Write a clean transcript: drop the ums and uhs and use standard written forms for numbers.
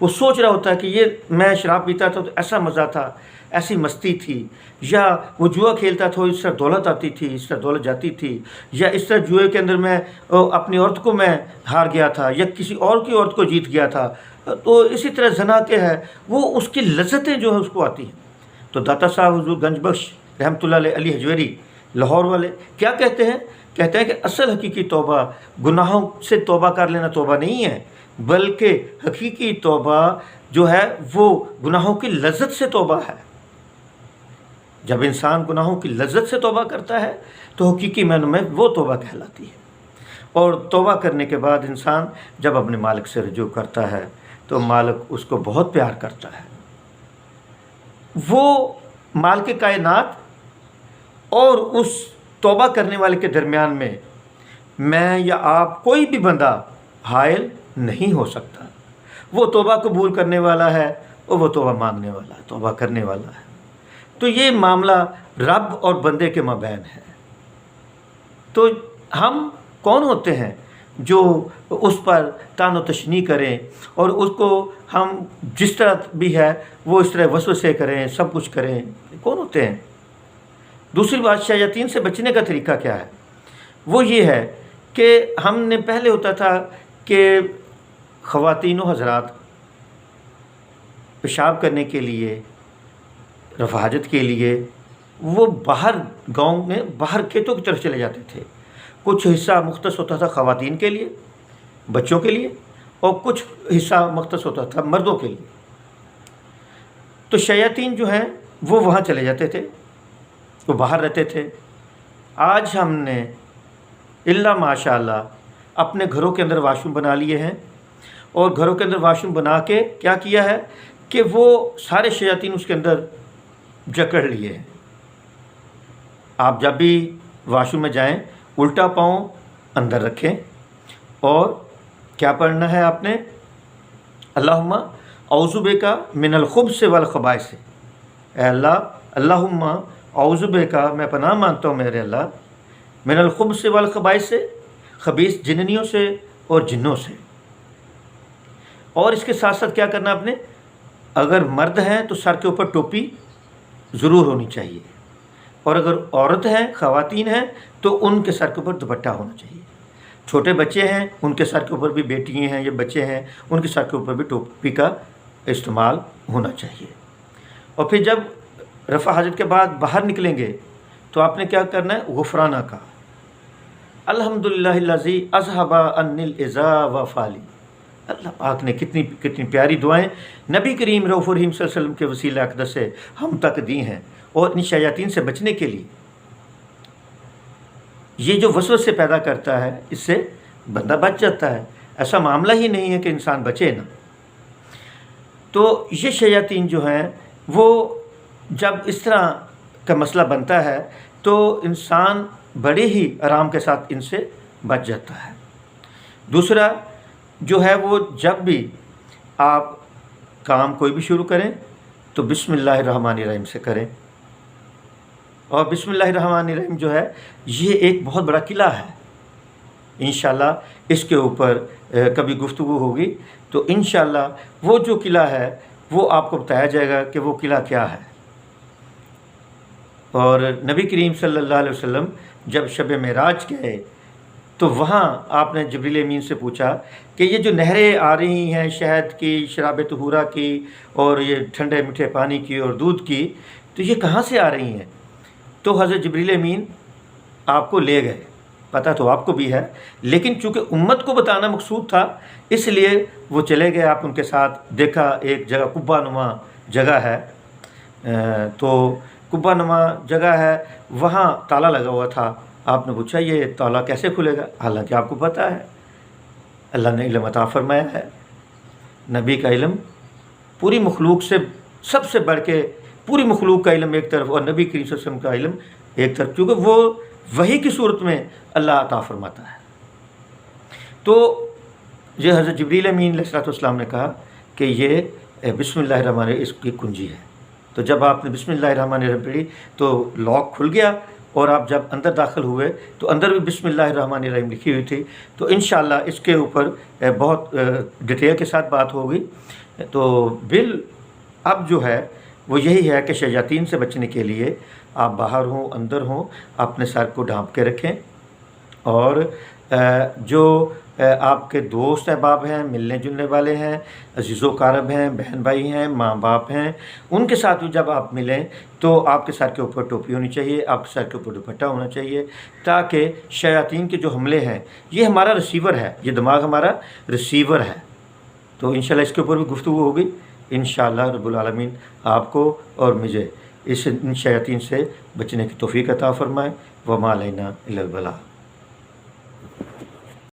وہ سوچ رہا ہوتا ہے کہ یہ میں شراب پیتا تھا تو ایسا مزہ تھا، ایسی مستی تھی، یا وہ جوا کھیلتا تھا اس طرح دولت آتی تھی، اس طرح دولت جاتی تھی، یا اس طرح جوئے کے اندر میں اپنی عورت کو میں ہار گیا تھا یا کسی اور کی عورت کو جیت گیا تھا۔ تو اسی طرح زنا کے ہے وہ اس کی لذتیں جو ہے اس کو آتی ہیں۔ تو داتا صاحب حضور گنج بخش رحمۃ اللہ علیہ علی حجویری لاہور والے کیا کہتے ہیں کہ اصل حقیقی توبہ گناہوں سے توبہ کر لینا توبہ نہیں ہے، بلکہ حقیقی توبہ جو ہے وہ گناہوں کی لذت سے توبہ ہے۔ جب انسان گناہوں کی لذت سے توبہ کرتا ہے تو حقیقی معنوں میں وہ توبہ کہلاتی ہے۔ اور توبہ کرنے کے بعد انسان جب اپنے مالک سے رجوع کرتا ہے تو مالک اس کو بہت پیار کرتا ہے۔ وہ مالک کائنات اور اس توبہ کرنے والے کے درمیان میں یا آپ کوئی بھی بندہ حائل نہیں ہو سکتا۔ وہ توبہ قبول کرنے والا ہے اور وہ توبہ مانگنے والا ہے، توبہ کرنے والا ہے۔ تو یہ معاملہ رب اور بندے کے مابین ہے۔ تو ہم کون ہوتے ہیں جو اس پر طعن و تشنیع کریں اور اس کو ہم جس طرح بھی ہے وہ اس طرح وسوسے کریں، سب کچھ کریں؟ کون ہوتے ہیں؟ دوسری بات، شیاطین سے بچنے کا طریقہ کیا ہے؟ وہ یہ ہے کہ ہم نے پہلے ہوتا تھا کہ خواتین و حضرات پیشاب کرنے کے لیے، رفع حاجت کے لیے وہ باہر گاؤں میں باہر کھیتوں کی طرف چلے جاتے تھے۔ کچھ حصہ مختص ہوتا تھا خواتین کے لیے، بچوں کے لیے، اور کچھ حصہ مختص ہوتا تھا مردوں کے لیے۔ تو شیاطین جو ہیں وہ وہاں چلے جاتے تھے، وہ باہر رہتے تھے۔ آج ہم نے الا ماشاء اللہ اپنے گھروں کے اندر واش روم بنا لیے ہیں، اور گھروں کے اندر واش روم بنا کے کیا کیا ہے کہ وہ سارے شیاطین اس کے اندر جکڑ لیے ہیں۔ آپ جب بھی واش روم میں جائیں الٹا پاؤں اندر رکھیں اور کیا پڑھنا ہے آپ نے؟ اللہم اعوذ بک من الخبث والخبائث۔ اے اللہ، اللہم اعوذ بک، میں پناہ مانگتا ہوں میرے اللہ، من الخبث والخبائث سے، خبیث جننیوں سے اور جنوں سے۔ اور اس کے ساتھ ساتھ کیا کرنا آپ نے؟ اگر مرد ہیں تو سر کے اوپر ٹوپی ضرور ہونی چاہیے، اور اگر عورت ہیں، خواتین ہیں، تو ان کے سر کے اوپر دوپٹہ ہونا چاہیے۔ چھوٹے بچے ہیں ان کے سر کے اوپر بھی، بیٹیاں ہیں یا بچے ہیں ان کے سر کے اوپر بھی ٹوپی کا استعمال ہونا چاہیے۔ اور پھر جب رفع حاجت کے بعد باہر نکلیں گے تو آپ نے کیا کرنا ہے؟ غفرانہ کا الحمدللہ الذی اذھب عنی الاذى وفالی۔ اللہ پاک نے کتنی پیاری دعائیں نبی کریم رؤوف الرحیم صلی اللہ علیہ وسلم کے وسیلہ اقدس سے ہم تک دی ہیں، اور ان شیاطین سے بچنے کے لیے۔ یہ جو وسوسے پیدا کرتا ہے اس سے بندہ بچ جاتا ہے، ایسا معاملہ ہی نہیں ہے کہ انسان بچے نہ۔ تو یہ شیاطین جو ہیں وہ جب اس طرح کا مسئلہ بنتا ہے تو انسان بڑے ہی آرام کے ساتھ ان سے بچ جاتا ہے۔ دوسرا جو ہے وہ جب بھی آپ کام کوئی بھی شروع کریں تو بسم اللہ الرحمن الرحیم سے کریں۔ اور بسم اللہ الرحمن الرحیم جو ہے یہ ایک بہت بڑا قلعہ ہے۔ انشاءاللہ اس کے اوپر کبھی گفتگو ہوگی تو انشاءاللہ وہ جو قلعہ ہے وہ آپ کو بتایا جائے گا کہ وہ قلعہ کیا ہے۔ اور نبی کریم صلی اللہ علیہ وسلم جب شب معراج گئے تو وہاں آپ نے جبریل امین سے پوچھا کہ یہ جو نہریں آ رہی ہیں شہد کی، شراب طہورہ کی، اور یہ ٹھنڈے میٹھے پانی کی اور دودھ کی، تو یہ کہاں سے آ رہی ہیں؟ تو حضرت جبریل امین آپ کو لے گئے، پتہ تو آپ کو بھی ہے، لیکن چونکہ امت کو بتانا مقصود تھا اس لیے وہ چلے گئے، آپ ان کے ساتھ دیکھا ایک جگہ قبہ نما جگہ ہے، تو قبہ نما جگہ ہے، وہاں تالا لگا ہوا تھا۔ آپ نے پوچھا یہ تالا کیسے کھلے گا؟ حالانکہ آپ کو پتہ ہے اللہ نے علم عطا فرمایا ہے، نبی کا علم پوری مخلوق سے سب سے بڑھ کے، پوری مخلوق کا علم ایک طرف اور نبی کریم صلی اللہ علیہ وسلم کا علم ایک طرف، کیونکہ وہ وحی کی صورت میں اللہ عطا فرماتا ہے۔ تو یہ حضرت جبریل امین علیہ السلام نے کہا کہ یہ بسم اللہ الرحمن الرحیم اس کی کنجی ہے۔ تو جب آپ نے بسم اللہ الرحمن الرحیم پڑھی تو لاک کھل گیا، اور آپ جب اندر داخل ہوئے تو اندر بھی بسم اللہ الرحمن الرحیم لکھی ہوئی تھی۔ تو انشاءاللہ اس کے اوپر بہت ڈیٹیل کے ساتھ بات ہوگی، تو اب جو ہے وہ یہی ہے کہ شیاطین سے بچنے کے لیے آپ باہر ہوں اندر ہوں اپنے سر کو ڈھانپ کے رکھیں، اور جو آپ کے دوست احباب ہیں، ملنے جلنے والے ہیں، عزیز و اقارب ہیں، بہن بھائی ہیں، ماں باپ ہیں، ان کے ساتھ بھی جب آپ ملیں تو آپ کے سر کے اوپر ٹوپی ہونی چاہیے، آپ کے سر کے اوپر دوپٹہ ہونا چاہیے، تاکہ شیاطین کے جو حملے ہیں، یہ ہمارا ریسیور ہے، یہ دماغ ہمارا ریسیور ہے۔ تو انشاءاللہ اس کے اوپر بھی گفتگو ہوگی۔ انشاءاللہ رب العالمین آپ کو اور مجھے ان شیاطین سے بچنے کی توفیق عطا فرمائے۔ وما علینا الا البلاغ۔